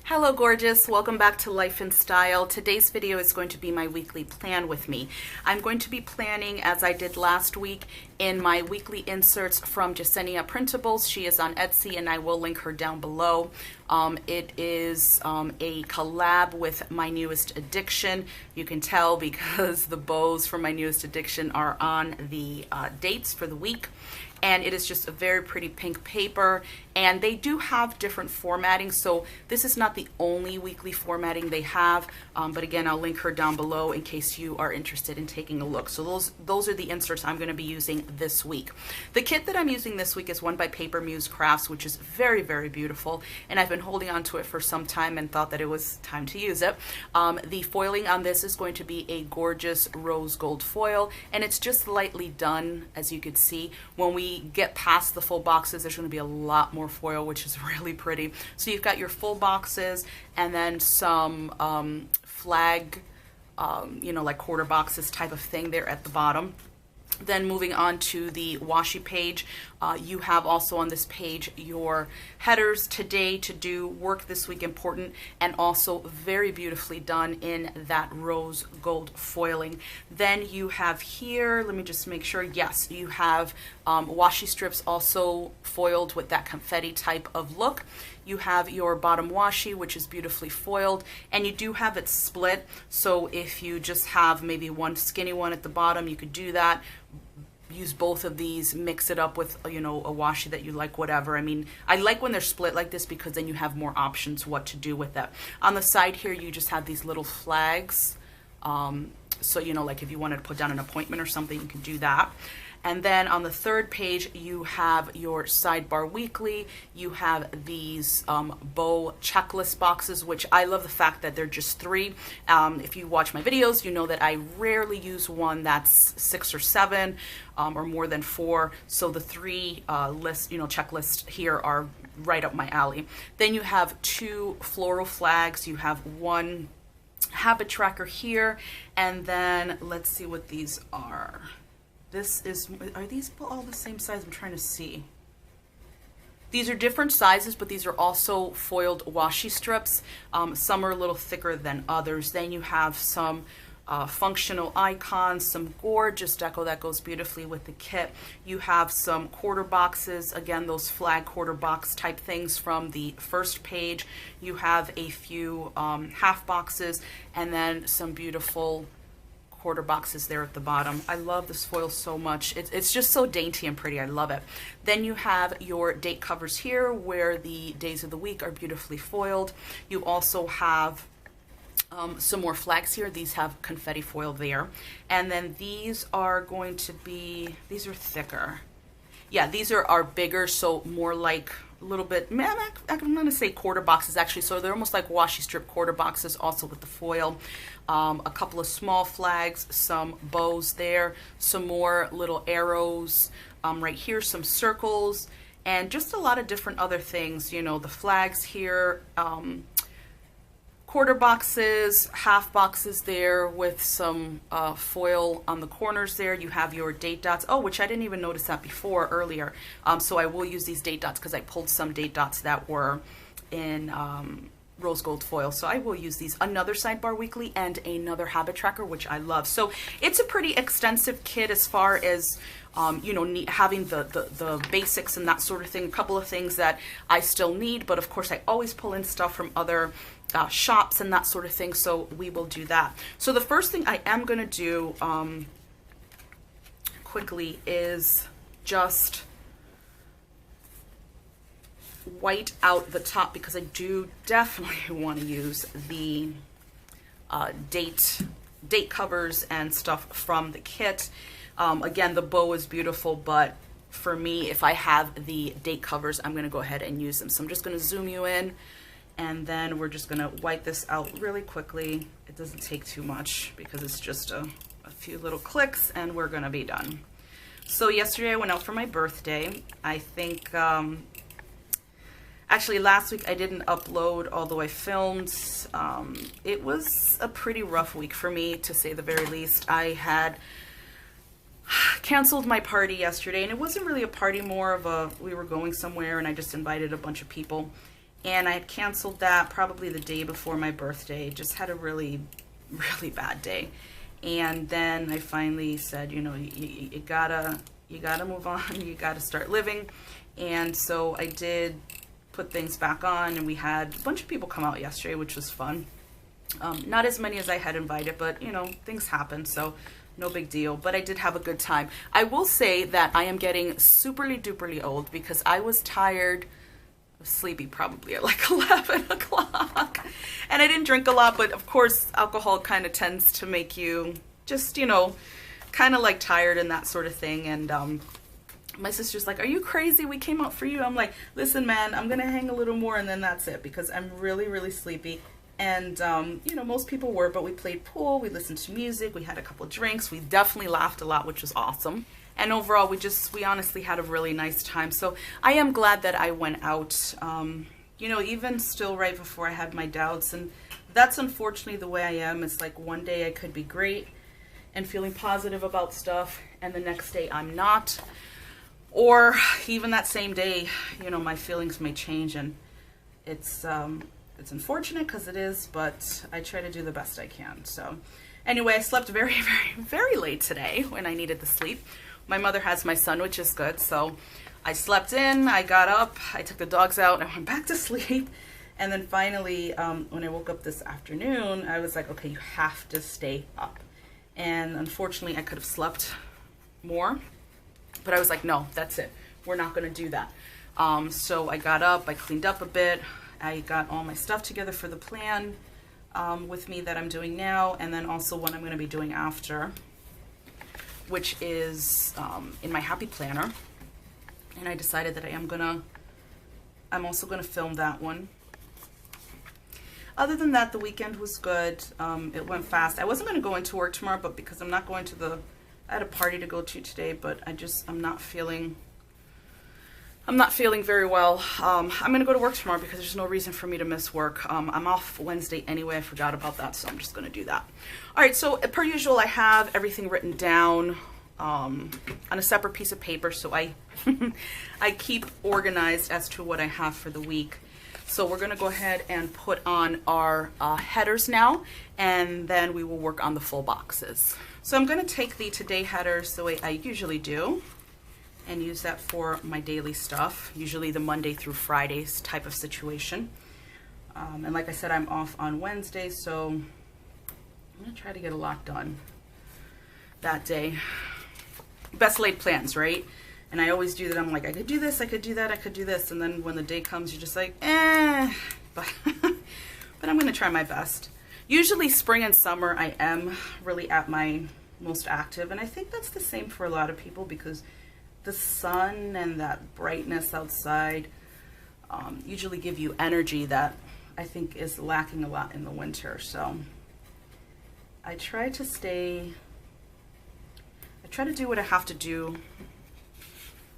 Hello gorgeous, welcome back to Life in Style. Today's video is going to be my weekly plan with me. I'm going to be planning as I did last week in my weekly inserts from JeseniaPrintables. She is on Etsy and I will link her down below. It is a collab with my newest addiction. You can tell because the bows from my newest addiction are on the dates for the week. And it is just a very pretty pink paper, and they do have different formatting, so this is not the only weekly formatting they have, but again, I'll link her down below in case you are interested in taking a look. So those are the inserts I'm going to be using this week. The kit that I'm using this week is one by PaperMuseCrafts, which is very, very beautiful, and I've been holding on to it for some time and thought that it was time to use it. The foiling on this is going to be a gorgeous rose gold foil, and it's just lightly done, as you could see. When we get past the full boxes, there's going to be a lot more foil, which is really pretty. So you've got your full boxes and then some flag, like quarter boxes type of thing there at the bottom. Then moving on to the washi page, you have also on this page your headers: today, to do, work this week, important, and also very beautifully done in that rose gold foiling. Then you have here, let me just make sure, yes, you have washi strips also foiled with that confetti type of look. You have your bottom washi, which is beautifully foiled, and you do have it split, so if you just have maybe one skinny one at the bottom, you could do that. Use both of these, mix it up with, a washi that you like, whatever. I mean, I like when they're split like this because then you have more options what to do with that. On the side here, you just have these little flags. So, like if you wanted to put down an appointment or something, you can do that. And then on the third page, you have your sidebar weekly. You have these bow checklist boxes, which I love the fact that they're just 3. If you watch my videos, you know that I rarely use one that's 6 or 7 or more than 4. So the 3 checklists here are right up my alley. Then you have 2 floral flags. You have 1 habit tracker here, and then let's see what these are. Are these all the same size? I'm trying to see. These are different sizes, but these are also foiled washi strips. Some are a little thicker than others. Then you have some functional icons, some gorgeous deco that goes beautifully with the kit. You have some quarter boxes, again, those flag quarter box type things from the first page. You have a few half boxes, and then some beautiful quarter boxes there at the bottom. I love this foil so much. It's just so dainty and pretty. I love it. Then you have your date covers here where the days of the week are beautifully foiled. You also have some more flags here. These have confetti foil there. And then these are going to be, these are thicker. Yeah, these are bigger, so more like a little bit, I'm going to say quarter boxes actually, so they're almost like washi strip quarter boxes also with the foil. A couple of small flags, some bows there, some more little arrows right here, some circles, and just a lot of different other things, the flags here, quarter boxes, half boxes there with some foil on the corners there. You have your date dots. Oh, which I didn't even notice that before earlier. So I will use these date dots because I pulled some date dots that were in rose gold foil. So I will use these. Another sidebar weekly and another habit tracker, which I love. So it's a pretty extensive kit as far as having the basics and that sort of thing. A couple of things that I still need, but of course I always pull in stuff from other shops and that sort of thing, so we will do that. So the first thing I am going to do quickly is just white out the top because I do definitely want to use the date covers and stuff from the kit. Again, the bow is beautiful, but for me, if I have the date covers, I'm going to go ahead and use them. So I'm just going to zoom you in, and then we're just going to wipe this out really quickly. It doesn't take too much because it's just a few little clicks and we're going to be done. So yesterday I went out for my birthday. I think, actually last week I didn't upload, although I filmed. It was a pretty rough week for me, to say the very least. I had canceled my party yesterday, and it wasn't really a party, more of a, we were going somewhere and I just invited a bunch of people. and I had canceled that probably the day before my birthday. Just had a really, really bad day. And then I finally said, you know, you gotta move on, you gotta start living. And so I did put things back on, and we had a bunch of people come out yesterday, which was fun. Not as many as I had invited, but you know, things happen, so no big deal. But I did have a good time. I will say that I am getting superly duperly old, because I was tired, sleepy probably at like 11 o'clock. And I didn't drink a lot, but of course alcohol kind of tends to make you just, you know, kind of like tired and that sort of thing. And my sister's like, are you crazy? We came out for you. I'm like, listen, man, I'm gonna hang a little more and then that's it, because I'm really, really sleepy. And you know, most people were, but we played pool, we listened to music, we had a couple drinks, we definitely laughed a lot, which was awesome. And overall, we honestly had a really nice time. So I am glad that I went out, you know, even still right before I had my doubts. And that's unfortunately the way I am. It's like one day I could be great and feeling positive about stuff, and the next day I'm not. Or even that same day, you know, my feelings may change, and it's unfortunate because it is, but I try to do the best I can. So anyway, I slept very, very, very late today when I needed the sleep. My mother has my son, which is good. So I slept in, I got up, I took the dogs out, and I went back to sleep. And then finally, when I woke up this afternoon, I was like, okay, you have to stay up. And unfortunately, I could have slept more, but I was like, no, that's it. We're not going to do that. So I got up, I cleaned up a bit. I got all my stuff together for the plan with me that I'm doing now, and then also what I'm going to be doing after, which is in my happy planner. And I decided that I'm also gonna film that one. Other than that, the weekend was good. It went fast. I wasn't gonna go into work tomorrow, but because I'm not going to I had a party to go to today, but I'm not feeling very well. I'm gonna go to work tomorrow because there's no reason for me to miss work. I'm off Wednesday anyway. I forgot about that, so I'm just gonna do that. All right, so per usual, I have everything written down on a separate piece of paper, so I keep organized as to what I have for the week. So we're gonna go ahead and put on our headers now, and then we will work on the full boxes. So I'm gonna take the today headers the way I usually do, and use that for my daily stuff, usually the Monday through Fridays type of situation. And like I said, I'm off on Wednesday, so I'm gonna try to get a lot done that day. Best laid plans, right? And I always do that. I'm like, I could do this, I could do that, I could do this, and then when the day comes, you're just like, but I'm gonna try my best. Usually spring and summer, I am really at my most active, and I think that's the same for a lot of people, because the sun and that brightness outside usually give you energy that I think is lacking a lot in the winter. So I try to do what I have to do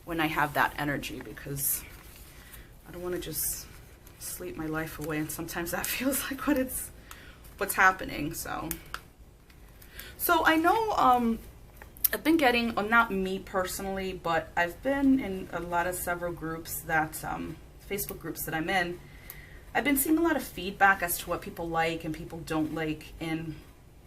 when I have that energy, because I don't want to just sleep my life away, and sometimes that feels like what's happening. So I know I've been getting, not me personally, but I've been in several groups that, Facebook groups that I'm in. I've been seeing a lot of feedback as to what people like and people don't like in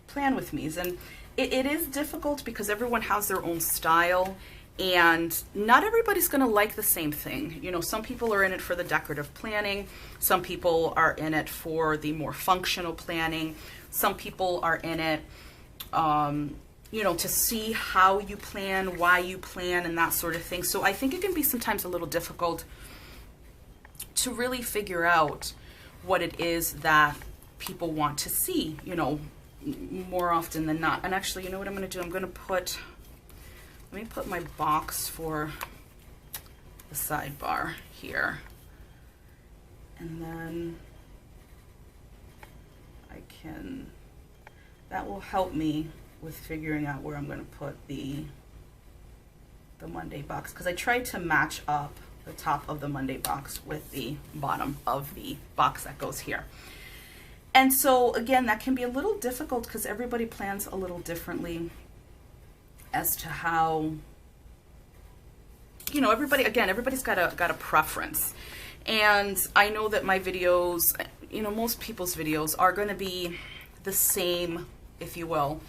plan with me's. And it is difficult because everyone has their own style, and not everybody's gonna like the same thing. You know, some people are in it for the decorative planning. Some people are in it for the more functional planning. Some people are in it, you know, to see how you plan, why you plan, and that sort of thing. So I think it can be sometimes a little difficult to really figure out what it is that people want to see, you know, more often than not. And actually, you know what I'm going to do? I'm going to let me put my box for the sidebar here. And then that will help me with figuring out where I'm going to put the Monday box, because I tried to match up the top of the Monday box with the bottom of the box that goes here. And so again, that can be a little difficult because everybody plans a little differently as to how, you know, everybody's got a preference. And I know that my videos, you know, most people's videos are going to be the same, if you will.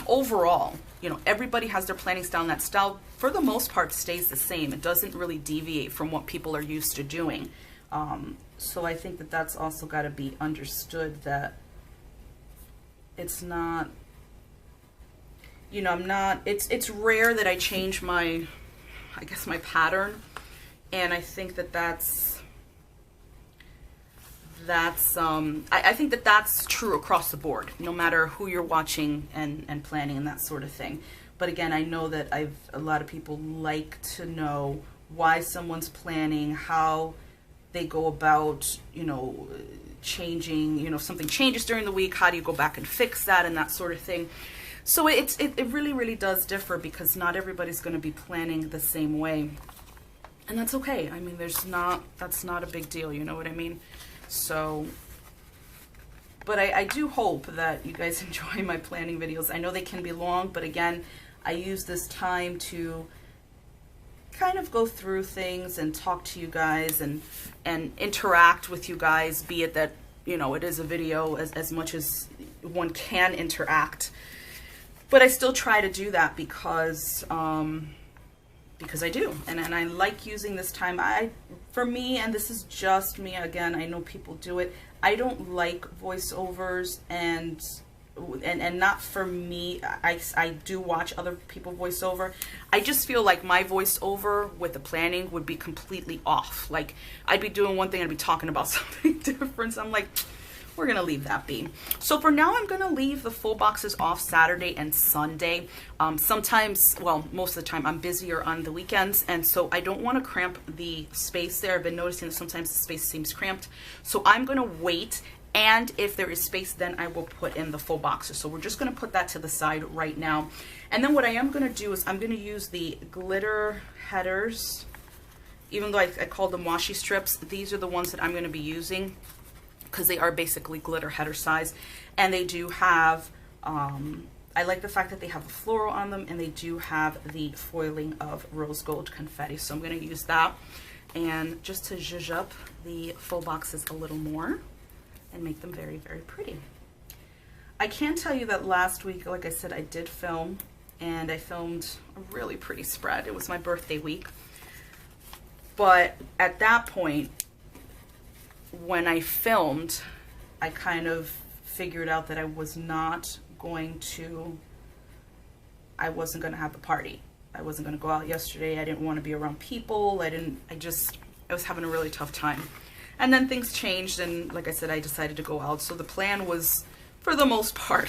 Overall, you know, everybody has their planning style, and that style, for the most part, stays the same. It doesn't really deviate from what people are used to doing. So I think that that's also got to be understood, that it's not, you know, it's rare that I change my, I guess, my pattern. And I think that I think that that's true across the board, no matter who you're watching and planning and that sort of thing. But again, I know that a lot of people like to know why someone's planning, how they go about, you know, changing, you know, if something changes during the week, how do you go back and fix that and that sort of thing. So it really, really does differ, because not everybody's going to be planning the same way. And that's okay. I mean, that's not a big deal, you know what I mean? So, but I do hope that you guys enjoy my planning videos. I know they can be long, but again, I use this time to kind of go through things and talk to you guys and interact with you guys, be it that, you know, it is a video as much as one can interact. But I still try to do that because I do, and I like using this time. For me, and this is just me, again, I know people do it, I don't like voiceovers, and not for me. I do watch other people voiceover. I just feel like my voiceover with the planning would be completely off. Like, I'd be doing one thing, I'd be talking about something different. So I'm like, we're gonna leave that be. So for now, I'm gonna leave the full boxes off Saturday and Sunday. Sometimes, well, most of the time, I'm busier on the weekends, and so I don't want to cramp the space there. I've been noticing that sometimes the space seems cramped, so I'm gonna wait, and if there is space, then I will put in the full boxes. So we're just gonna put that to the side right now. And then what I am gonna do is I'm gonna use the glitter headers. Even though I called them washi strips, these are the ones that I'm gonna be using, because they are basically glitter header size, and they do have, I like the fact that they have a floral on them, and they do have the foiling of rose gold confetti. So I'm going to use that, and just to zhuzh up the full boxes a little more and make them very, very pretty. I can tell you that last week, like I said, I did film, and I filmed a really pretty spread. It was my birthday week, but at that point, when I filmed, I kind of figured out that I wasn't going to have the party. I wasn't going to go out yesterday. I didn't want to be around people. I was having a really tough time. And then things changed, and like I said, I decided to go out. So the plan was, for the most part,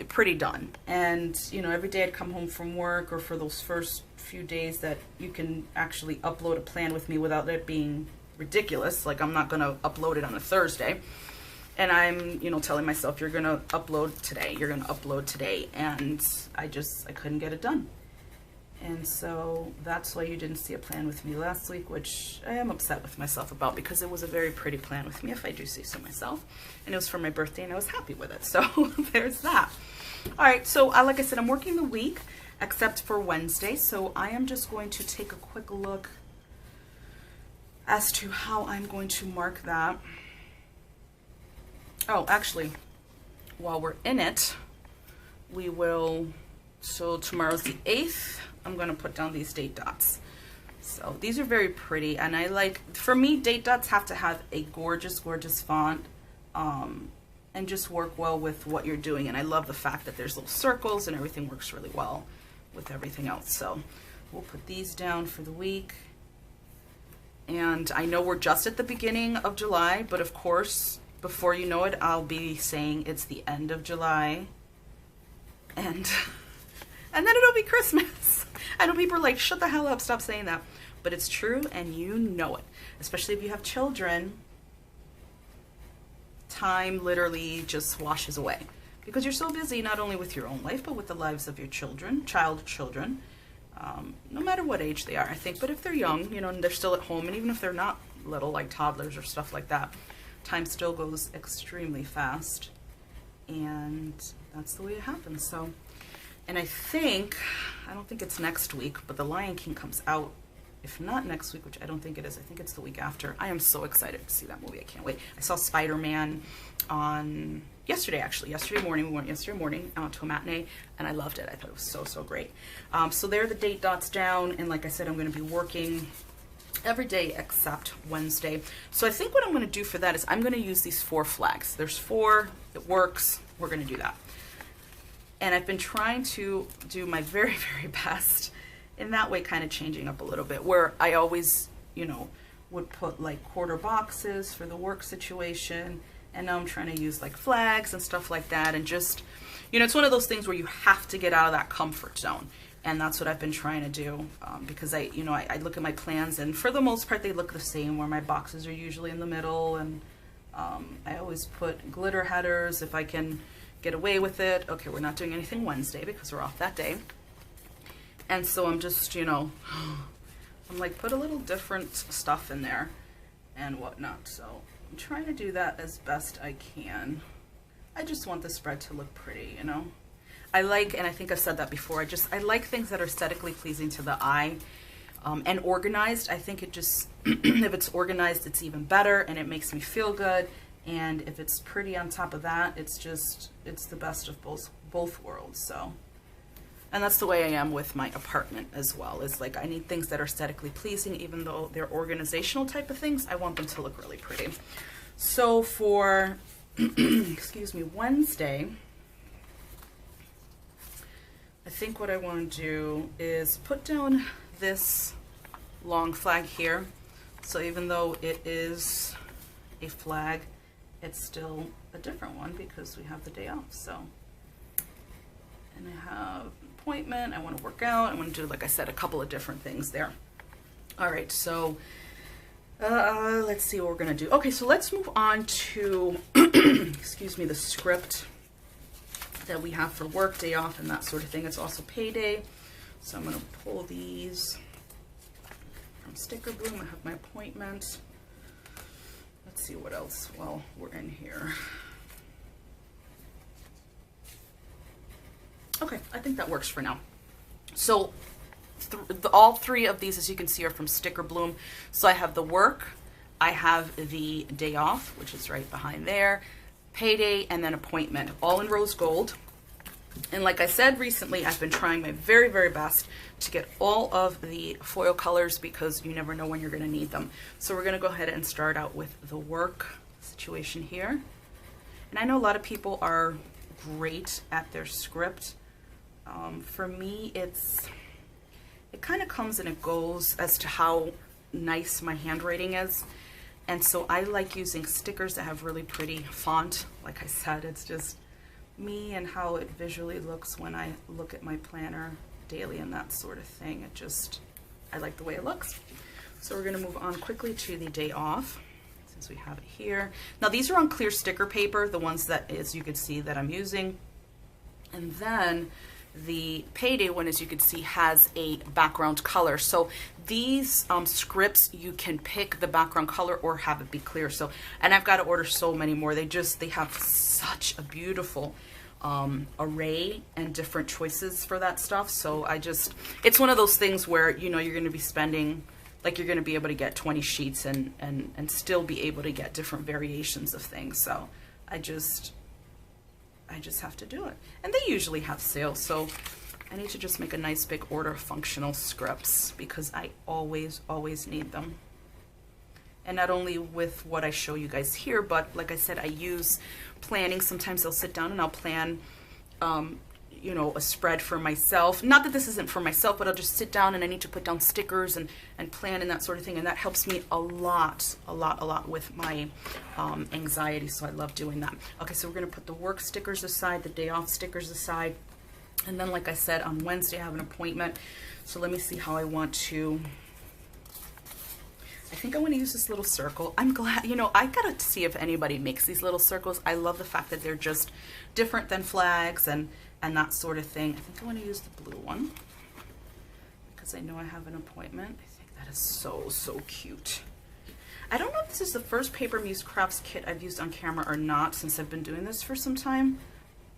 pretty done. And, you know, every day I'd come home from work, or for those first few days that you can actually upload a plan with me without it being ridiculous, like I'm not gonna upload it on a Thursday, and I'm, you know, telling myself, you're gonna upload today, and I couldn't get it done. And so that's why you didn't see a plan with me last week, which I am upset with myself about, because it was a very pretty plan with me, if I do say so myself, and it was for my birthday, and I was happy with it. So there's that. All right, so like I said, I'm working the week except for Wednesday, so I am just going to take a quick look as to how I'm going to mark that. Oh, actually, while we're in it, we will, so tomorrow's the 8th, I'm going to put down these date dots. So these are very pretty, and I like, for me, date dots have to have a gorgeous, gorgeous font, and just work well with what you're doing. And I love the fact that there's little circles and everything works really well with everything else. So we'll put these down for the week. And I know we're just at the beginning of July, but of course, before you know it, I'll be saying it's the end of July, and then it'll be Christmas. I know people are like, shut the hell up, stop saying that. But it's true, and you know it. Especially if you have children, time literally just washes away, because you're so busy, not only with your own life, but with the lives of your children, children. No matter what age they are, I think. But if they're young, you know, and they're still at home, and even if they're not little, like toddlers or stuff like that, time still goes extremely fast, and that's the way it happens. So, and I don't think it's next week, but The Lion King comes out if not next week, which I don't think it is. I think it's the week after. I am so excited to see that movie. I can't wait. I saw Spider-Man on yesterday morning. We went yesterday morning to a matinee, and I loved it. I thought it was so, so great. So there are the date dots down, and like I said, I'm going to be working every day except Wednesday. So I think what I'm going to do for that is I'm going to use these 4 flags. There's 4, it works, we're going to do that. And I've been trying to do my very, very best in that way, kind of changing up a little bit, where I always, you know, would put like quarter boxes for the work situation, and now I'm trying to use like flags and stuff like that, and just, you know, it's one of those things where you have to get out of that comfort zone. And that's what I've been trying to do, because I look at my plans, and for the most part they look the same, where my boxes are usually in the middle, and I always put glitter headers if I can get away with it. Okay, we're not doing anything Wednesday because we're off that day. And so I'm just, you know, I'm like, put a little different stuff in there and whatnot. So I'm trying to do that as best I can. I just want the spread to look pretty, you know. I like, and I think I've said that before, I like things that are aesthetically pleasing to the eye, and organized. I think it just, if it's organized, it's even better, and it makes me feel good. And if it's pretty on top of that, it's the best of both worlds. So, and that's the way I am with my apartment as well. Is like, I need things that are aesthetically pleasing, even though they're organizational type of things. I want them to look really pretty. So for, excuse me, Wednesday, I think what I want to do is put down this long flag here. So even though it is a flag, it's still a different one because we have the day off. So, and I have an appointment, I want to work out, I want to do, like I said, a couple of different things there. All right, so let's see what we're going to do. Okay, so let's move on to, excuse me, the script that we have for work, day off, and that sort of thing. It's also payday, so I'm going to pull these from Stickerbloom. I have my appointment. Let's see what else while we're in here. Okay, I think that works for now. So all 3 of these, as you can see, are from Stickerbloom. So I have the work, I have the day off, which is right behind there, payday, and then appointment, all in rose gold. And like I said recently, I've been trying my very, very best to get all of the foil colors because you never know when you're going to need them. So we're going to go ahead and start out with the work situation here. And I know a lot of people are great at their script. For me, it kind of comes and it goes as to how nice my handwriting is. And so I like using stickers that have really pretty font. Like I said, it's just me and how it visually looks when I look at my planner daily and that sort of thing. I like the way it looks. So we're going to move on quickly to the day off since we have it here. Now these are on clear sticker paper, the ones that, as you can see, that I'm using. And then the payday one, as you can see, has a background color. So these scripts, you can pick the background color or have it be clear. So, and I've got to order so many more. They have such a beautiful array and different choices for that stuff. So it's one of those things where, you know, you're going to be spending, like, you're going to be able to get 20 sheets and still be able to get different variations of things. So I just have to do it. And they usually have sales, so I need to just make a nice big order of functional scripts because I always need them. And not only with what I show you guys here, but like I said, I use planning. Sometimes I'll sit down and I'll plan, you know, a spread for myself. Not that this isn't for myself, but I'll just sit down and I need to put down stickers and plan and that sort of thing. And that helps me a lot with my anxiety. So I love doing that. Okay, so we're going to put the work stickers aside, the day off stickers aside. And then, like I said, on Wednesday I have an appointment. So let me see how I want to. I think I want to use this little circle. I'm glad, you know, I gotta see if anybody makes these little circles. I love the fact that they're just different than flags and that sort of thing. I think I want to use the blue one because I know I have an appointment. I think that is so cute. I don't know if this is the first PaperMuseCrafts kit I've used on camera or not since I've been doing this for some time,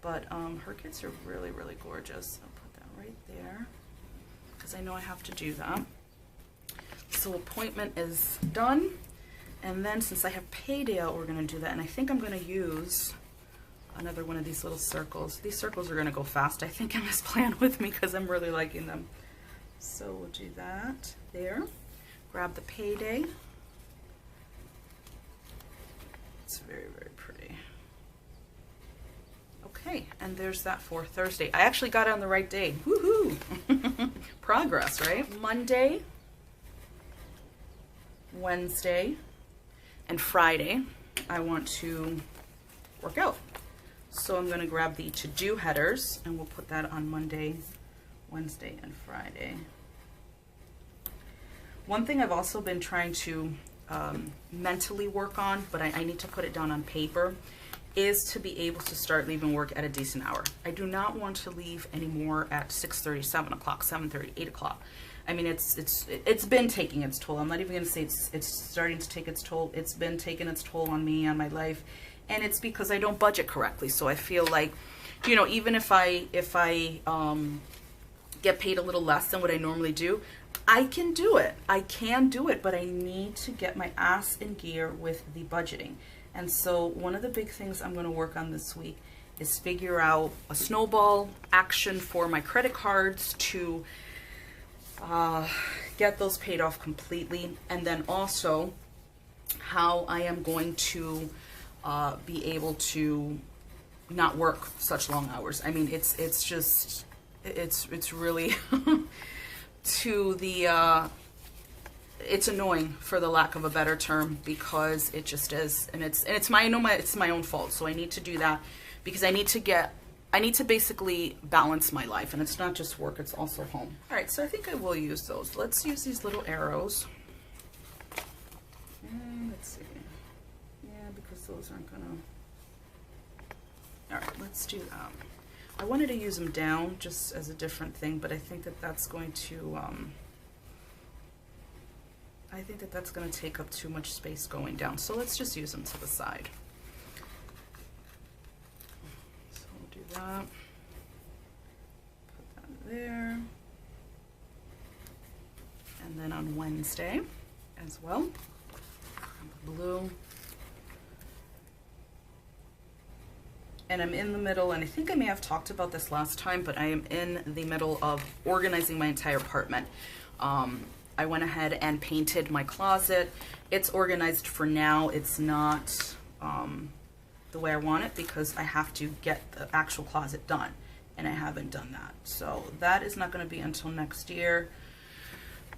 but her kits are really gorgeous. I'll put that right there because I know I have to do that. So appointment is done. And then since I have payday out, we're gonna do that. And I think I'm gonna use another one of these little circles. These circles are gonna go fast, I think, in this plan with me because I'm really liking them. So we'll do that there. Grab the payday. It's very, very pretty. Okay, and there's that for Thursday. I actually got it on the right day. Woohoo! Progress, right? Monday, Wednesday, and Friday, I want to work out. So I'm gonna grab the to-do headers and we'll put that on Monday, Wednesday, and Friday. One thing I've also been trying to mentally work on, but I need to put it down on paper, is to be able to start leaving work at a decent hour. I do not want to leave anymore at 6:30, 7 o'clock, 7:30, 8 o'clock. I mean, it's been taking its toll. I'm not even gonna say it's starting to take its toll. It's been taking its toll on me, on my life, and it's because I don't budget correctly. So I feel like, you know, even if I get paid a little less than what I normally do, I can do it. I can do it, but I need to get my ass in gear with the budgeting. And so one of the big things I'm going to work on this week is figure out a snowball action for my credit cards to get those paid off completely, and then also how I am going to be able to not work such long hours. I mean, it's really to the it's annoying, for the lack of a better term, because it just is, and it's my, I know it's my own fault. So I need to do that because I need to basically balance my life, and it's not just work, it's also home. All right, so I think I will use those. Let's use these little arrows. And let's see. Yeah, because those aren't gonna. All right, let's do that. I wanted to use them down just as a different thing, but I think that that's going to take up too much space going down. So let's just use them to the side. So we'll do that. Put that there. And then on Wednesday as well, blue. And I'm in the middle, and I think I may have talked about this last time, but I am in the middle of organizing my entire apartment. I went ahead and painted my closet. It's organized for now. It's not the way I want it because I have to get the actual closet done, and I haven't done that. So that is not going to be until next year.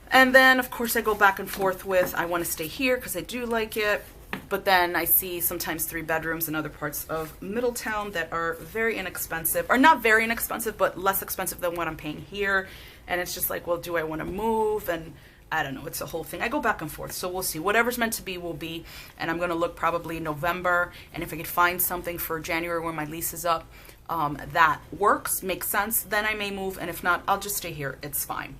And then, of course, I go back and forth with, I want to stay here because I do like it. But then I see sometimes 3 bedrooms in other parts of Middletown that are very inexpensive, or not very inexpensive, but less expensive than what I'm paying here. And it's just like, well, do I want to move? And I don't know, it's a whole thing. I go back and forth, so we'll see. Whatever's meant to be will be. And I'm going to look probably November, and if I could find something for January when my lease is up that works, makes sense, then I may move. And if not, I'll just stay here. It's fine.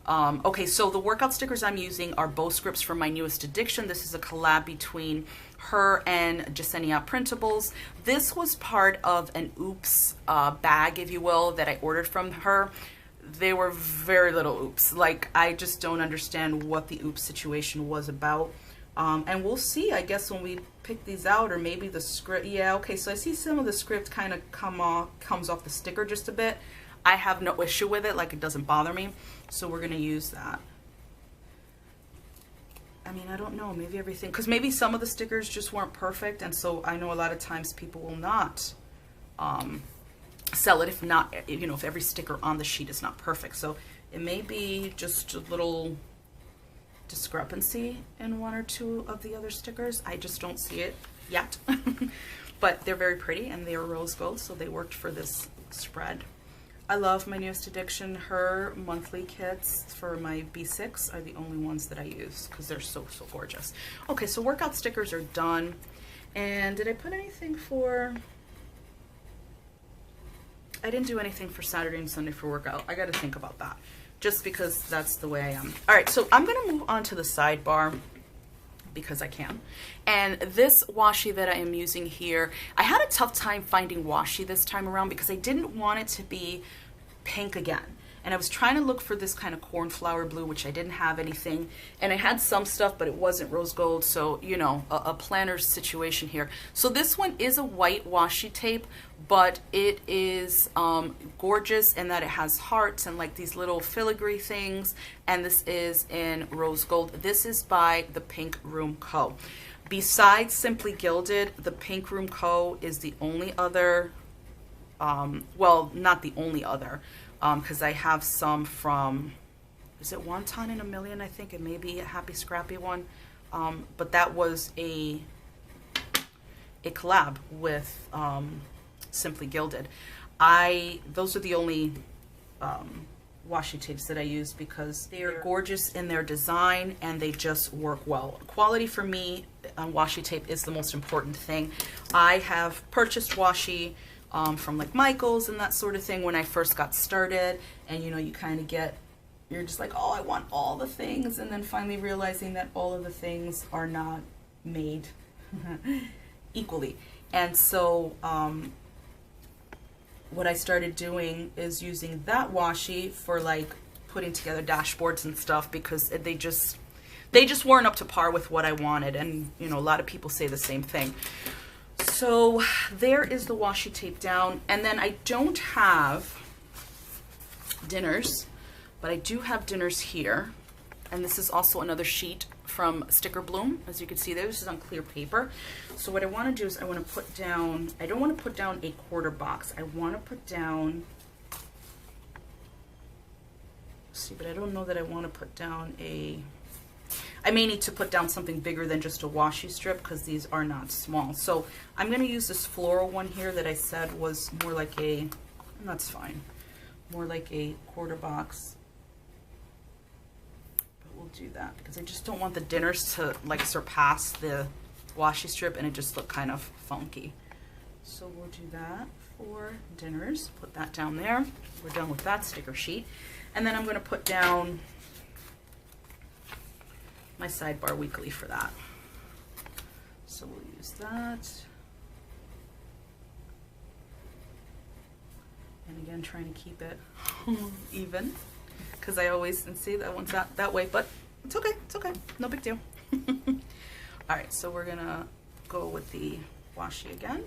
Okay, so the workout stickers I'm using are bow scripts from my newest addiction. This is a collab between her and JeseniaPrintables. This was part of an oops bag, if you will, that I ordered from her. They were very little oops. Like, I just don't understand what the oops situation was about. And we'll see, I guess, when we pick these out, or maybe the script. Yeah, okay, so I see some of the script kind of comes off the sticker just a bit. I have no issue with it, like, it doesn't bother me. So we're gonna use that. I mean, I don't know, maybe everything, because maybe some of the stickers just weren't perfect, and so I know a lot of times people will not sell it if not, you know, if every sticker on the sheet is not perfect. So it may be just a little discrepancy in 1 or 2 of the other stickers. I just don't see it yet. But they're very pretty, and they are rose gold, so they worked for this spread. I love my newest addiction. Her monthly kits for my B6 are the only ones that I use because they're so, so gorgeous. Okay, so workout stickers are done. And did I put anything for... I didn't do anything for Saturday and Sunday for workout. I got to think about that just because that's the way I am. All right, so I'm going to move on to the sidebar because I can. And this washi that I am using here, I had a tough time finding washi this time around because I didn't want it to be pink again. and I was trying to look for this kind of cornflower blue, which I didn't have anything, and I had some stuff, but it wasn't rose gold, so you know, a planner's situation here. So this one is a white washi tape, but it is gorgeous in that it has hearts and like these little filigree things, and this is in rose gold. This is by the Pink Room Co. Besides Simply Gilded, the Pink Room Co. is the only other, well, not the only other, because I have some from, is it Wonton in a Million, I think, it may be a Happy Scrappy one, but that was a collab with Simply Gilded. Those are the only washi tapes that I use because they're gorgeous in their design and they just work well. Quality for me on washi tape is the most important thing. I have purchased washi from like Michael's and that sort of thing when I first got started, and you know, you kind of get, you're just like, oh, I want all the things, and then finally realizing that all of the things are not made equally. And so what I started doing is using that washi for like putting together dashboards and stuff, because they just weren't up to par with what I wanted, and you know, a lot of people say the same thing. So there is the washi tape down, and then I don't have dinners, but I do have dinners here, and this is also another sheet from Stickerbloom. As you can see there, this is on clear paper. So what I want to do is I want to put down, I don't want to put down a quarter box. I want to put down, see, but I don't know that I want to put down I may need to put down something bigger than just a washi strip because these are not small. So I'm going to use this floral one here that I said was more like a, and that's fine, more like a quarter box. We'll do that because I just don't want the dinners to like surpass the washi strip and it just look kind of funky. So we'll do that for dinners. Put that down there. We're done with that sticker sheet. And then I'm going to put down my sidebar weekly for that. So we'll use that. And again, trying to keep it even, because I always see that one's that way, but it's okay, it's okay, no big deal. All right, so we're gonna go with the washi again,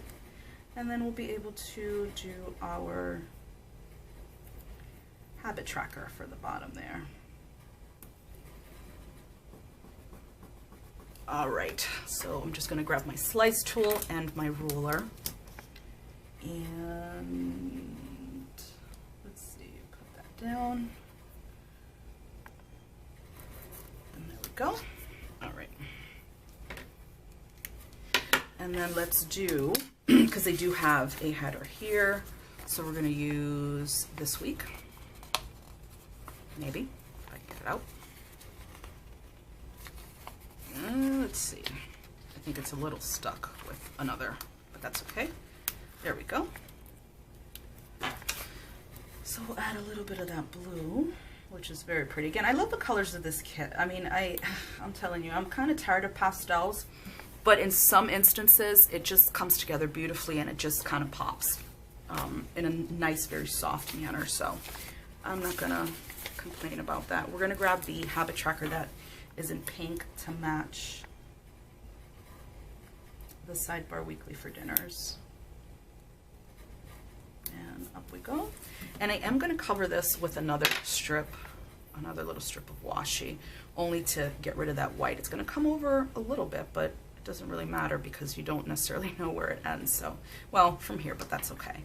and then we'll be able to do our habit tracker for the bottom there. All right, so I'm just gonna grab my slice tool and my ruler, and let's see, put that down. Go. All right. And then let's do, because they do have a header here, so we're going to use this week. Maybe, if I can get it out. Let's see. I think it's a little stuck with another, but that's okay. There we go. So we'll add a little bit of that blue, which is very pretty. Again, I love the colors of this kit. I mean, I'm telling you, I'm kind of tired of pastels, but in some instances, it just comes together beautifully and it just kind of pops in a nice, very soft manner. So I'm not gonna complain about that. We're gonna grab the habit tracker that is in pink to match the sidebar weekly for dinners. And up we go. And I am going to cover this with another little strip of washi, only to get rid of that white. It's going to come over a little bit, but it doesn't really matter because you don't necessarily know where it ends. So, well, from here, but that's okay.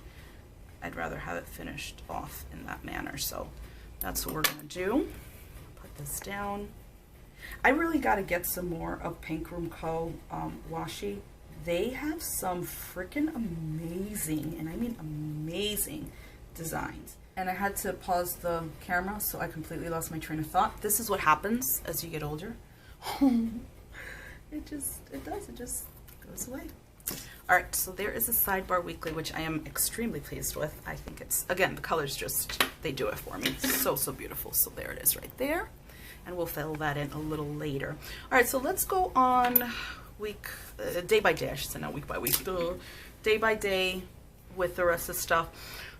I'd rather have it finished off in that manner. So that's what we're going to do. Put this down. I really got to get some more of Pink Room Co. Washi. They have some freaking amazing, and I mean amazing, designs. And I had to pause the camera, so I completely lost my train of thought. This is what happens as you get older. It just goes away. All right, so there is a sidebar weekly, which I am extremely pleased with. I think it's, again, the colors just, they do it for me. So, so beautiful. So there it is right there. And we'll fill that in a little later. All right, so let's go on day by day, I should say, not week by week. Day by day with the rest of the stuff.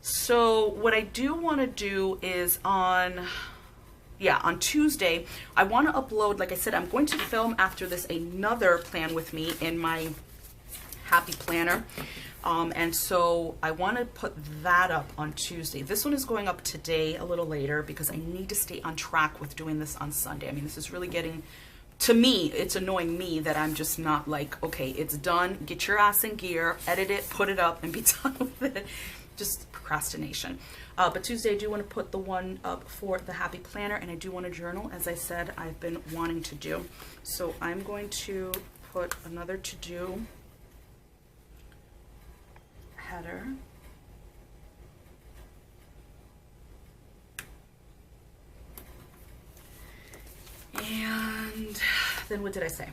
So what I do want to do is on Tuesday, I want to upload, like I said, I'm going to film after this another plan with me in my Happy Planner. And so I want to put that up on Tuesday. This one is going up today a little later because I need to stay on track with doing this on Sunday. I mean, this is really getting, to me, it's annoying me that I'm just not like, okay, it's done, get your ass in gear, edit it, put it up, and be done with it. Just procrastination. But Tuesday I do want to put the one up for the Happy Planner, and I do want to journal, as I said, I've been wanting to do. So I'm going to put another to-do header. And then what did I say?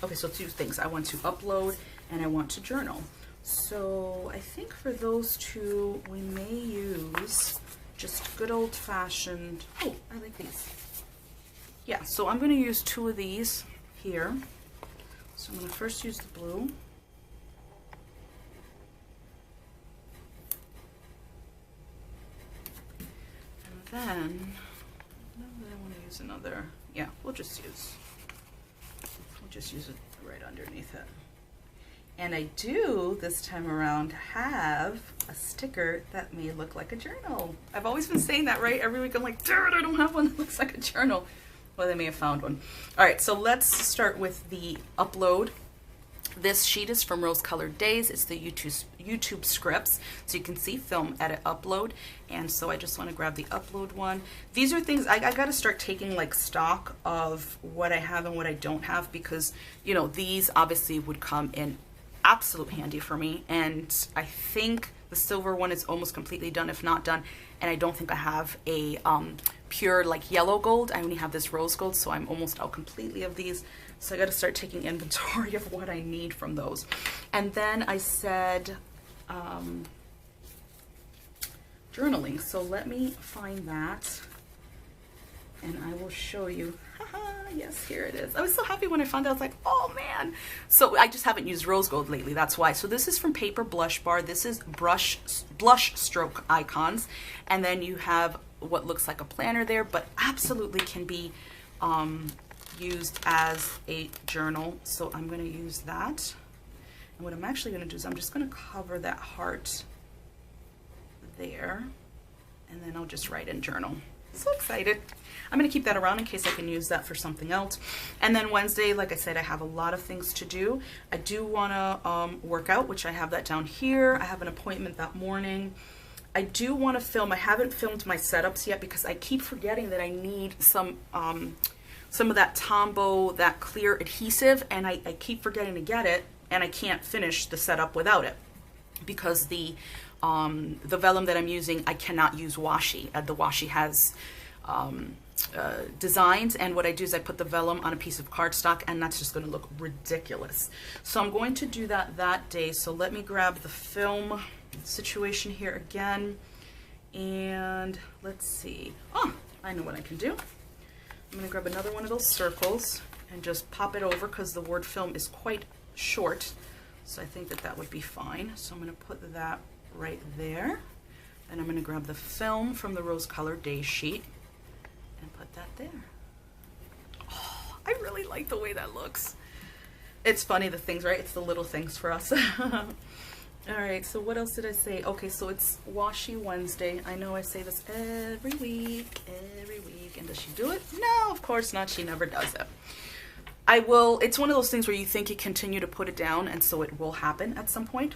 Okay, so two things. I want to upload and I want to journal. So I think for those two, we may use just good old-fashioned, oh, I like these. Yeah, so I'm going to use two of these here. So I'm going to first use the blue. And then I want to use another, yeah, we'll just use it right underneath it. And I do, this time around, have a sticker that may look like a journal. I've always been saying that, right? Every week I'm like, darn, I don't have one that looks like a journal. Well, they may have found one. All right, so let's start with the upload. This sheet is from Rose Colored Daze. It's the YouTube scripts. So you can see film, edit, upload. And so I just want to grab the upload one. These are things, I got to start taking like stock of what I have and what I don't have, because, you know, these obviously would come in absolute handy for me. And I think the silver one is almost completely done, if not done. And I don't think I have a pure like yellow gold. I only have this rose gold, so I'm almost out completely of these. So I got to start taking inventory of what I need from those. And then I said journaling. So let me find that and I will show you. Yes, here it is. I was so happy when I found out. I was like, oh man. So I just haven't used rose gold lately, that's why. So this is from Paper Blush Bar. This is blush stroke icons. And then you have what looks like a planner there, but absolutely can be used as a journal. So I'm going to use that. And what I'm actually going to do is I'm just going to cover that heart there. And then I'll just write in journal. So excited. I'm going to keep that around in case I can use that for something else. And then Wednesday, like I said, I have a lot of things to do. I do want to work out, which I have that down here. I have an appointment that morning. I do want to film. I haven't filmed my setups yet because I keep forgetting that I need some of that Tombow, that clear adhesive, and I keep forgetting to get it, and I can't finish the setup without it because the vellum that I'm using, I cannot use washi. The washi has designs, and what I do is I put the vellum on a piece of cardstock, and that's just going to look ridiculous. So I'm going to do that day. So let me grab the film situation here again, and let's see. Oh, I know what I can do. I'm going to grab another one of those circles and just pop it over because the word film is quite short, so I think that would be fine. So I'm going to put that right there, and I'm going to grab the film from the Rose Colored Daze sheet and put that there. Oh, I really like the way that looks. It's funny, the things, right? It's the little things for us. All right, so what else did I say? Okay, so it's Washi Wednesday. I know I say this every week, and does she do it? No, of course not. She never does it. I will, it's one of those things where you think you continue to put it down, and so it will happen at some point.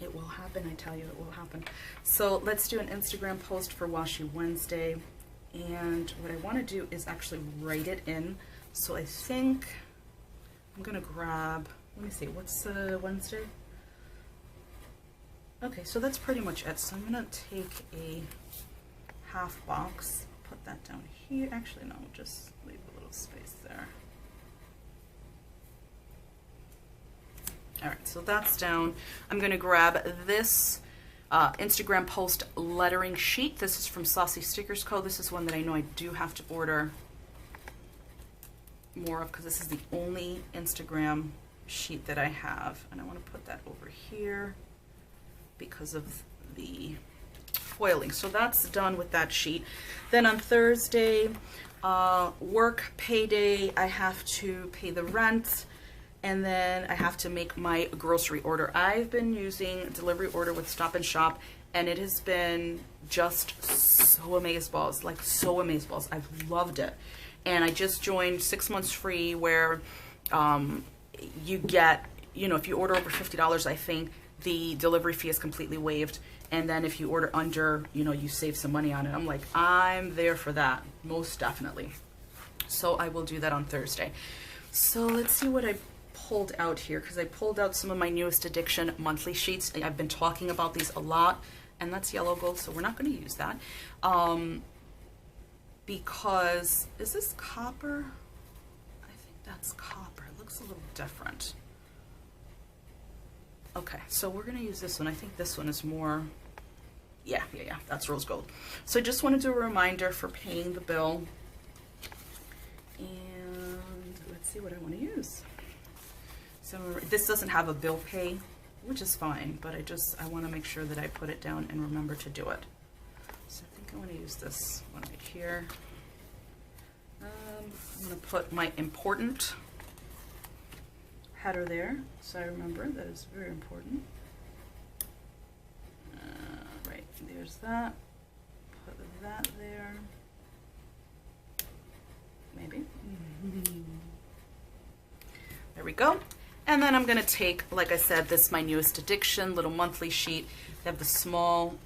It will happen, I tell you, it will happen. So let's do an Instagram post for Washi Wednesday, and what I want to do is actually write it in. So I think I'm going to grab, let me see, what's Wednesday? Okay, so that's pretty much it. So I'm going to take a half box, put that down here. Actually, no, just leave a little space there. All right, so that's down. I'm going to grab this Instagram post lettering sheet. This is from Saucy Stickers Co. This is one that I know I do have to order more of because this is the only Instagram sheet that I have. And I want to put that over here. because of the foiling. So that's done with that sheet. Then on Thursday, work payday, I have to pay the rent, and then I have to make my grocery order. I've been using delivery order with Stop and Shop, and it has been just so amazeballs, like so amazeballs. I've loved it. And I just joined 6 months free, where you get, you know, if you order over $50, I think the delivery fee is completely waived. And then if you order under, you know, you save some money on it. I'm like, I'm there for that, most definitely. So I will do that on Thursday. So let's see what I pulled out here, because I pulled out some of my newest addiction monthly sheets. I've been talking about these a lot, and that's yellow gold, so we're not going to use that. Because, is this copper? I think that's copper. It looks a little different. Okay, so we're going to use this one. I think this one is more, yeah, that's rose gold. So I just want to do a reminder for paying the bill. And let's see what I want to use. So this doesn't have a bill pay, which is fine, but I want to make sure that I put it down and remember to do it. So I think I want to use this one right here. I'm going to put my important header there, so I remember that is very important. Right, there's that. Put that there. Maybe. There we go. And then I'm going to take, like I said, this is my newest addiction, little monthly sheet. They have the small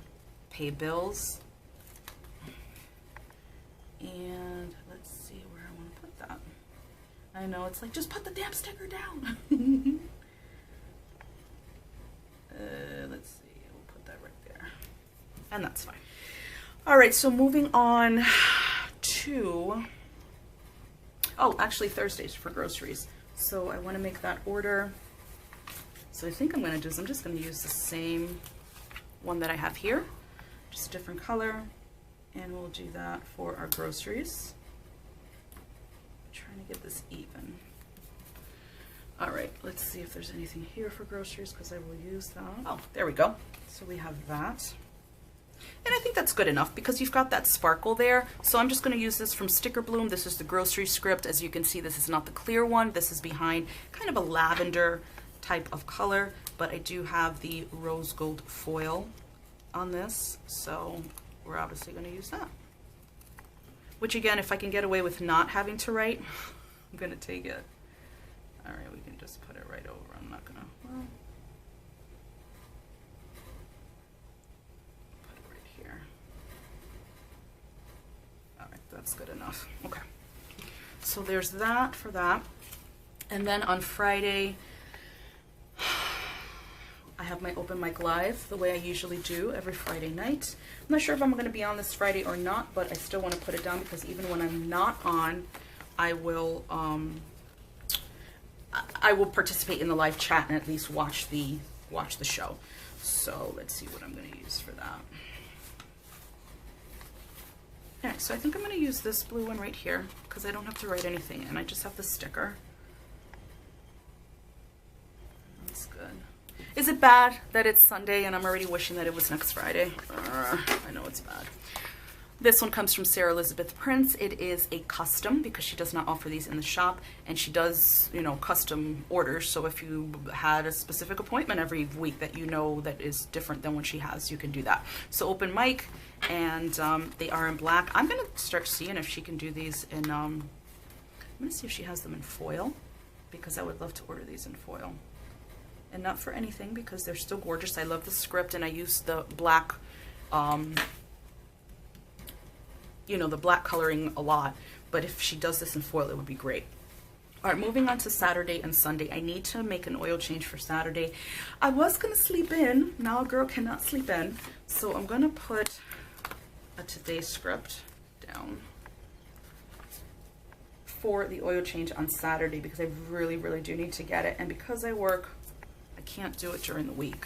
pay bills. And let's see where I want to put that. I know, it's like, just put the damn sticker down. Let's see, we'll put that right there. And that's fine. All right, so moving on to, oh, actually Thursdays for groceries. So I want to make that order. So I think I'm going to do is I'm just going to use the same one that I have here, just a different color, and we'll do that for our groceries. I'm trying to get this even. All right, let's see if there's anything here for groceries, because I will use that. Oh, there we go. So we have that. And I think that's good enough because you've got that sparkle there. So I'm just going to use this from Stickerbloom. This is the grocery script. As you can see, this is not the clear one. This is behind kind of a lavender type of color, but I do have the rose gold foil on this. So we're obviously going to use that. Which again, if I can get away with not having to write, I'm going to take it. All right, we can just put it right over. I'm not going to, well, that's good enough. Okay, so there's that for that. And then on Friday, I have my open mic live the way I usually do every Friday night. I'm not sure if I'm going to be on this Friday or not, but I still want to put it down because even when I'm not on, I will participate in the live chat and at least watch the show. So let's see what I'm going to use for that. Alright, so I think I'm going to use this blue one right here because I don't have to write anything and I just have the sticker. That's good. Is it bad that it's Sunday and I'm already wishing that it was next Friday? I know it's bad. This one comes from Sarah Elizabeth Prince. It is a custom because she does not offer these in the shop, and she does, you know, custom orders. So if you had a specific appointment every week that you know that is different than what she has, you can do that. So open mic, and they are in black. I'm gonna start seeing if she can do these in, I'm gonna see if she has them in foil, because I would love to order these in foil. And not for anything, because they're still gorgeous. I love the script, and I use the black, you know, the black coloring a lot, but if she does this in foil, it would be great. All right, moving on to Saturday and Sunday. I need to make an oil change for Saturday. I was gonna sleep in, now a girl cannot sleep in, so I'm gonna put a today's script down for the oil change on Saturday because I really, really do need to get it, and because I work, I can't do it during the week.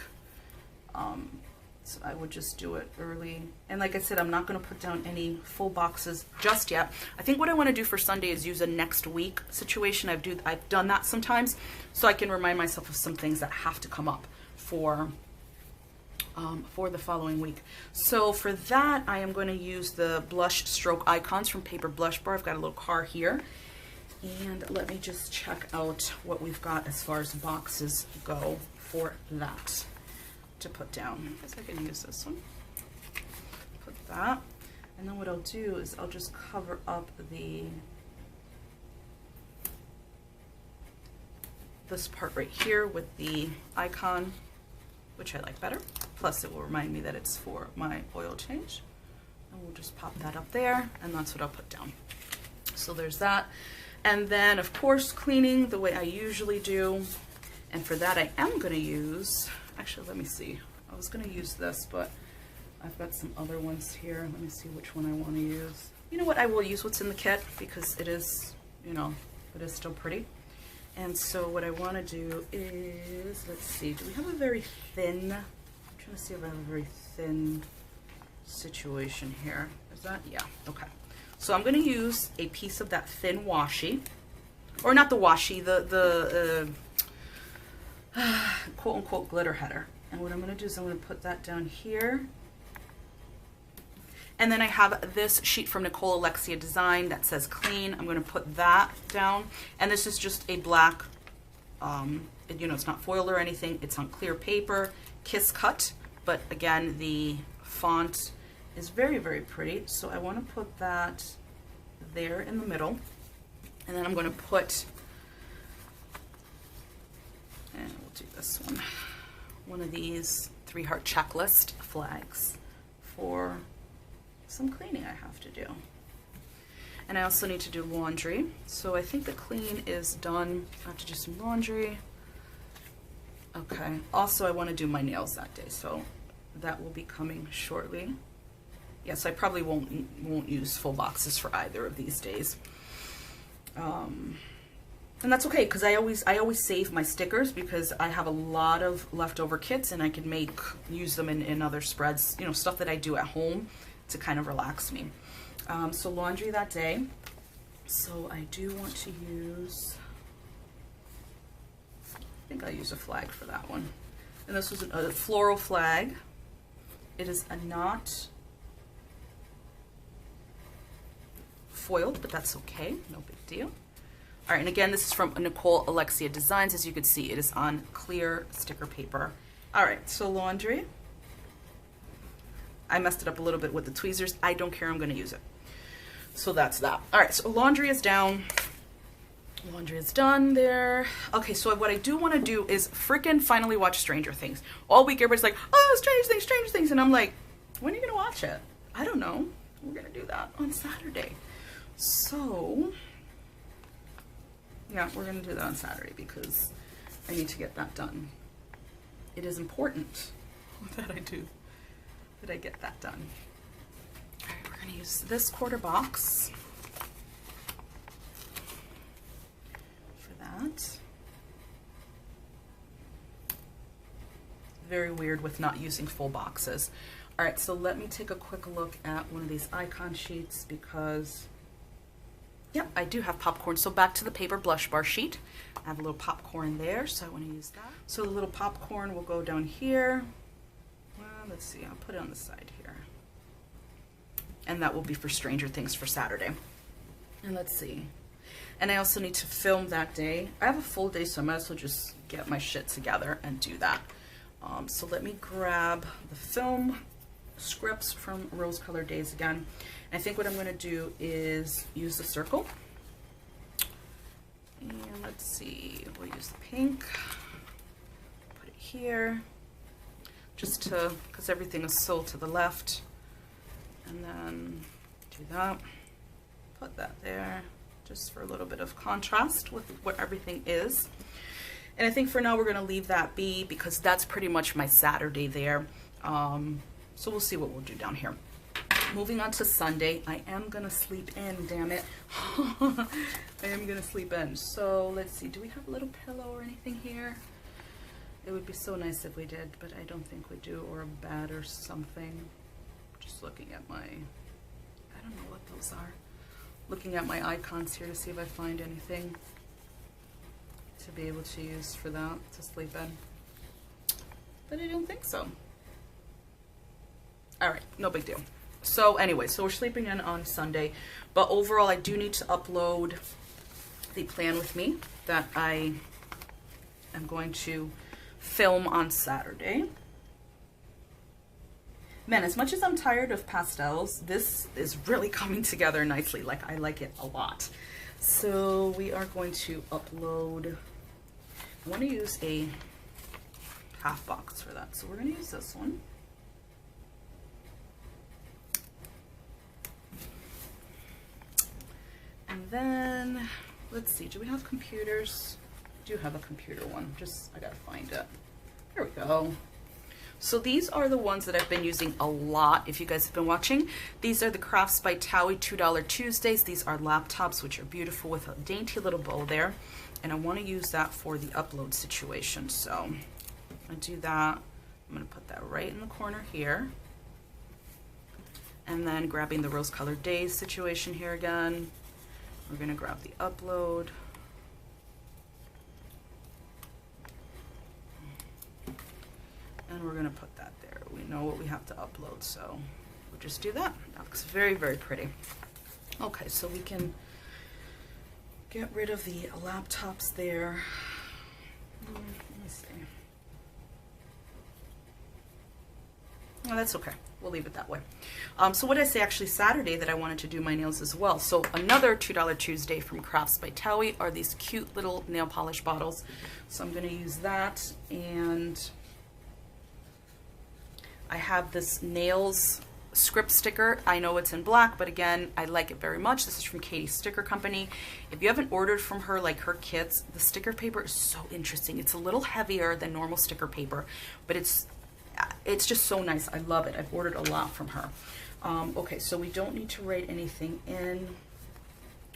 So I would just do it early. And like I said, I'm not going to put down any full boxes just yet. I think what I want to do for Sunday is use a next week situation. I've done that sometimes, so I can remind myself of some things that have to come up for for the following week. So for that, I am going to use the blush stroke icons from Paper Blush Bar. I've got a little car here. And let me just check out what we've got as far as boxes go for that to put down. I guess I can use this one. Put that. And then what I'll do is I'll just cover up this part right here with the icon, which I like better. Plus it will remind me that it's for my oil change. And we'll just pop that up there, and that's what I'll put down. So there's that. And then of course cleaning the way I usually do. And for that I am gonna use, actually let me see. I was gonna use this, but I've got some other ones here. Let me see which one I wanna use. You know what, I will use what's in the kit because it is, you know, it is still pretty. And so what I want to do is, let's see, do we have a very thin, I'm trying to see if I have a very thin situation here. Is that, yeah, okay. So I'm going to use a piece of that thin washi, or not the washi, the quote unquote glitter header. And what I'm going to do is I'm going to put that down here. And then I have this sheet from Nicole Alexia Design that says clean. I'm going to put that down. And this is just a black, you know, it's not foiled or anything. It's on clear paper, kiss cut. But again, the font is very, very pretty. So I want to put that there in the middle. And then I'm going to put, and we'll do this one of these 3-heart checklist flags for some cleaning I have to do. And I also need to do laundry. So I think the clean is done. I have to do some laundry. Okay. Also, I want to do my nails that day, so that will be coming shortly. Yes, I probably won't use full boxes for either of these days. And that's okay, because I always save my stickers because I have a lot of leftover kits and I can use them in other spreads, you know, stuff that I do at home to kind of relax me. So laundry that day. So I do want to use, I think I'll use a flag for that one. And this was a floral flag. It is not foiled, but that's okay, no big deal. All right, and again, this is from Nicole Alexia Designs. As you can see, it is on clear sticker paper. All right, so laundry. I messed it up a little bit with the tweezers. I don't care, I'm gonna use it. So that's that. All right, so laundry is down. Laundry is done there. Okay, so what I do wanna do is frickin' finally watch Stranger Things. All week, everybody's like, oh, Stranger Things. And I'm like, when are you gonna watch it? I don't know. We're gonna do that on Saturday. So, yeah, we're gonna do that on Saturday because I need to get that done. It is important that I get that done. All right, we're gonna use this quarter box for that. Very weird with not using full boxes. All right, so let me take a quick look at one of these icon sheets because, yeah, I do have popcorn. So back to the Paper Blush Bar sheet. I have a little popcorn there, so I want to use that. So the little popcorn will go down here. Well, let's see, I'll put it on the side here. And that will be for Stranger Things for Saturday. And let's see. And I also need to film that day. I have a full day, so I might as well just get my shit together and do that. So let me grab the film scripts from Rose Colored Daze again. And I think what I'm going to do is use the circle. And let's see, we'll use the pink. Put it here. Just to, because everything is so to the left. And then do that. Put that there, just for a little bit of contrast with what everything is. And I think for now we're going to leave that be because that's pretty much my Saturday there. So we'll see what we'll do down here. Moving on to Sunday, I am going to sleep in, damn it. I am going to sleep in. So let's see, do we have a little pillow or anything here? It would be so nice if we did, but I don't think we do, or a bed or something. Just looking at my, I don't know what those are. Looking at my icons here to see if I find anything to be able to use for that, to sleep in. But I don't think so. All right, no big deal. So anyway, so we're sleeping in on Sunday, but overall I do need to upload the plan with me that I am going to film on Saturday. Man, as much as I'm tired of pastels, this is really coming together nicely. Like, I like it a lot. So we are going to upload, I want to use a half box for that. So we're going to use this one. And then, let's see, do we have computers? I do have a computer one, I gotta find it. There we go. So these are the ones that I've been using a lot, if you guys have been watching. These are the Crafts by Thaowie $2 Tuesdays. These are laptops, which are beautiful with a dainty little bow there. And I want to use that for the upload situation. So I do that. I'm going to put that right in the corner here. And then grabbing the rose-colored Daze situation here again. We're going to grab the upload. And we're going to put that there. We know what we have to upload, so we'll just do that. That looks very, very pretty. Okay, so we can get rid of the laptops there. Let me see. Oh, that's okay. We'll leave it that way. So what did I say actually Saturday that I wanted to do my nails as well? So another $2 Tuesday from Crafts by Thaowie are these cute little nail polish bottles. So I'm going to use that, and I have this nails script sticker. I know it's in black, but again, I like it very much. This is from Katie's Sticker Company. If you haven't ordered from her, like her kits, the sticker paper is so interesting. It's a little heavier than normal sticker paper, but it's just so nice. I love it. I've ordered a lot from her. Okay, so we don't need to write anything in.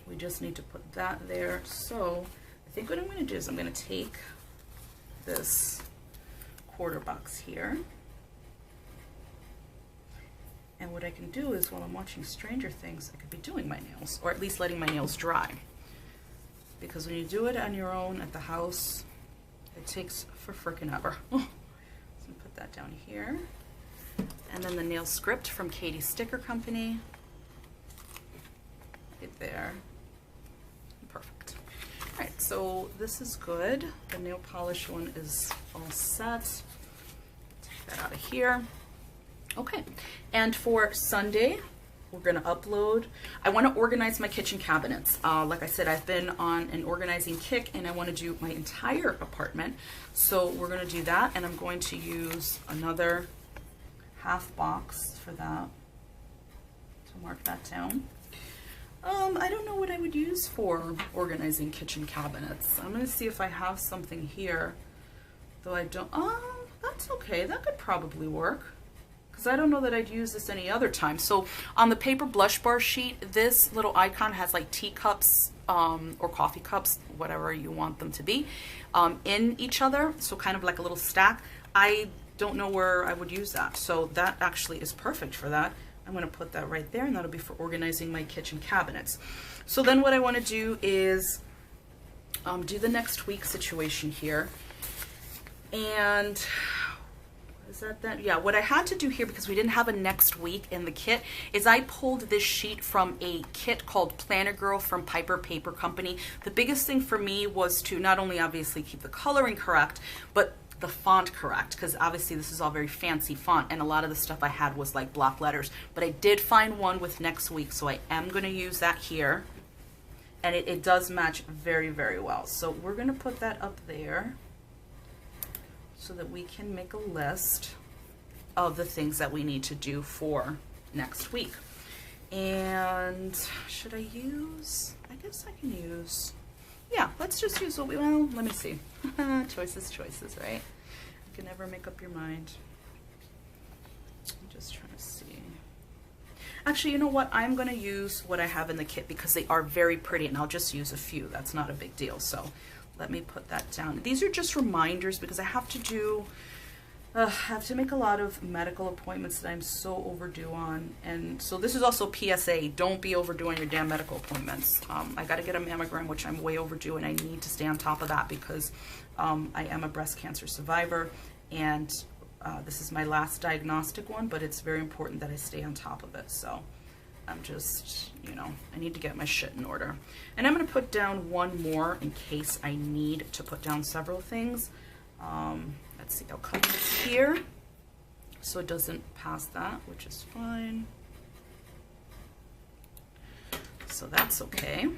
We just need to put that there. So I think what I'm going to do is I'm going to take this quarter box here. And what I can do is, while I'm watching Stranger Things, I could be doing my nails, or at least letting my nails dry. Because when you do it on your own at the house, it takes for frickin' ever. So put that down here. And then the nail script from Katie's Sticker Company. Right there. Perfect. All right, so this is good. The nail polish one is all set. Take that out of here. Okay, and for Sunday, we're going to upload. I want to organize my kitchen cabinets. Like I said, I've been on an organizing kick, and I want to do my entire apartment. So we're going to do that, and I'm going to use another half box for that, to mark that down. I don't know what I would use for organizing kitchen cabinets. I'm going to see if I have something here, though I don't. That's okay. That could probably work, because I don't know that I'd use this any other time. So on the paper blush bar sheet, this little icon has like teacups or coffee cups, whatever you want them to be, in each other. So kind of like a little stack. I don't know where I would use that. So that actually is perfect for that. I'm going to put that right there, and that'll be for organizing my kitchen cabinets. So then what I want to do is do the next week situation here. And is that? Yeah, what I had to do here, because we didn't have a next week in the kit, is I pulled this sheet from a kit called Planner Girl from Piper Paper Company. The biggest thing for me was to not only obviously keep the coloring correct, but the font correct, because obviously this is all very fancy font, and a lot of the stuff I had was like block letters. But I did find one with next week, so I am going to use that here, and it does match very, very well. So we're going to put that up there, so that we can make a list of the things that we need to do for next week. And should I use, I guess I can use, yeah, let's just use what we, well, let me see. Choices, right? You can never make up your mind. I'm just trying to see. Actually, you know what? I'm gonna use what I have in the kit, because they are very pretty, and I'll just use a few. That's not a big deal. So let me put that down. These are just reminders, because I have to do, have to make a lot of medical appointments that I'm so overdue on. And so this is also PSA, don't be overdue on your damn medical appointments. I got to get a mammogram, which I'm way overdue, and I need to stay on top of that, because I am a breast cancer survivor, and This is my last diagnostic one, but it's very important that I stay on top of it. So I'm just, you know, I need to get my shit in order. And I'm going to put down one more in case I need to put down several things. Let's see, I'll cut this here so it doesn't pass that, which is fine. So that's okay.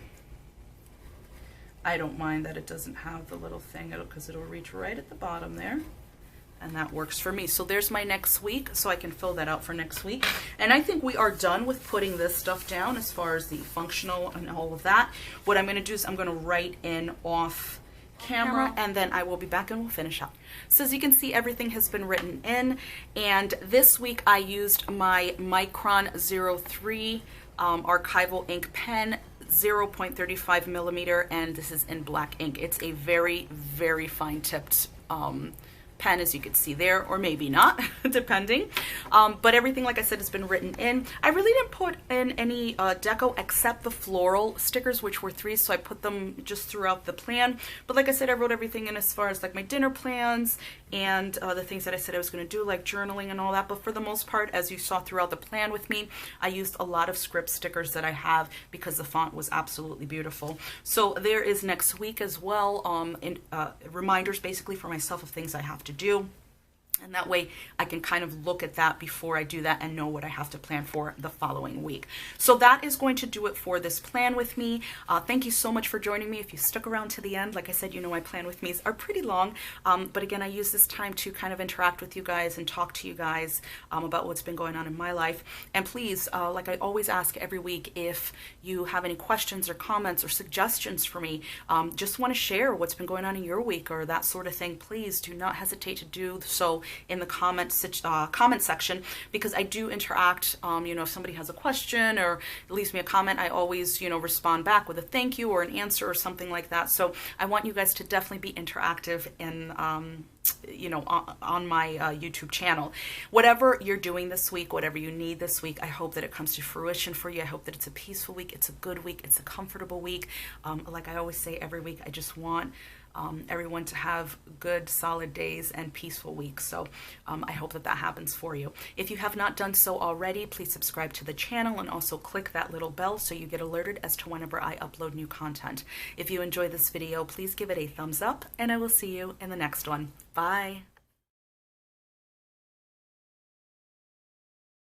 I don't mind that it doesn't have the little thing, because it'll reach right at the bottom there. And that works for me. So there's my next week, so I can fill that out for next week. And I think we are done with putting this stuff down as far as the functional and all of that. What I'm going to do is I'm going to write in off camera, and then I will be back and we'll finish up. So as you can see, everything has been written in, and this week I used my Micron 03 archival ink pen, 0.35 millimeter, and this is in black ink. It's a very, very fine tipped pen, as you can see there, or maybe not, depending. But everything, like I said, has been written in. I really didn't put in any deco except the floral stickers, which were 3, so I put them just throughout the plan. But like I said, I wrote everything in as far as like my dinner plans and the things that I said I was going to do, like journaling and all that. But for the most part, as you saw throughout the plan with me, I used a lot of script stickers that I have because the font was absolutely beautiful. So there is next week as well, reminders basically for myself of things I have to do. And that way I can kind of look at that before I do that and know what I have to plan for the following week. So that is going to do it for this plan with me. Thank you so much for joining me. If you stuck around to the end, like I said, you know my plan with me's are pretty long. But again, I use this time to kind of interact with you guys and talk to you guys about what's been going on in my life. And please, like I always ask every week, if you have any questions or comments or suggestions for me, just want to share what's been going on in your week or that sort of thing, please do not hesitate to do so in the comment section, because I do interact. You know, if somebody has a question or leaves me a comment, I always, you know, respond back with a thank you or an answer or something like that. So I want you guys to definitely be interactive in you know, on my YouTube channel. Whatever you're doing this week, whatever you need this week, I hope that it comes to fruition for you. I hope that it's a peaceful week, it's a good week, it's a comfortable week. Like I always say every week, I just want everyone to have good, solid days and peaceful weeks. So I hope that that happens for you. If you have not done so already, please subscribe to the channel and also click that little bell so you get alerted as to whenever I upload new content. If you enjoy this video, please give it a thumbs up, and I will see you in the next one. Bye.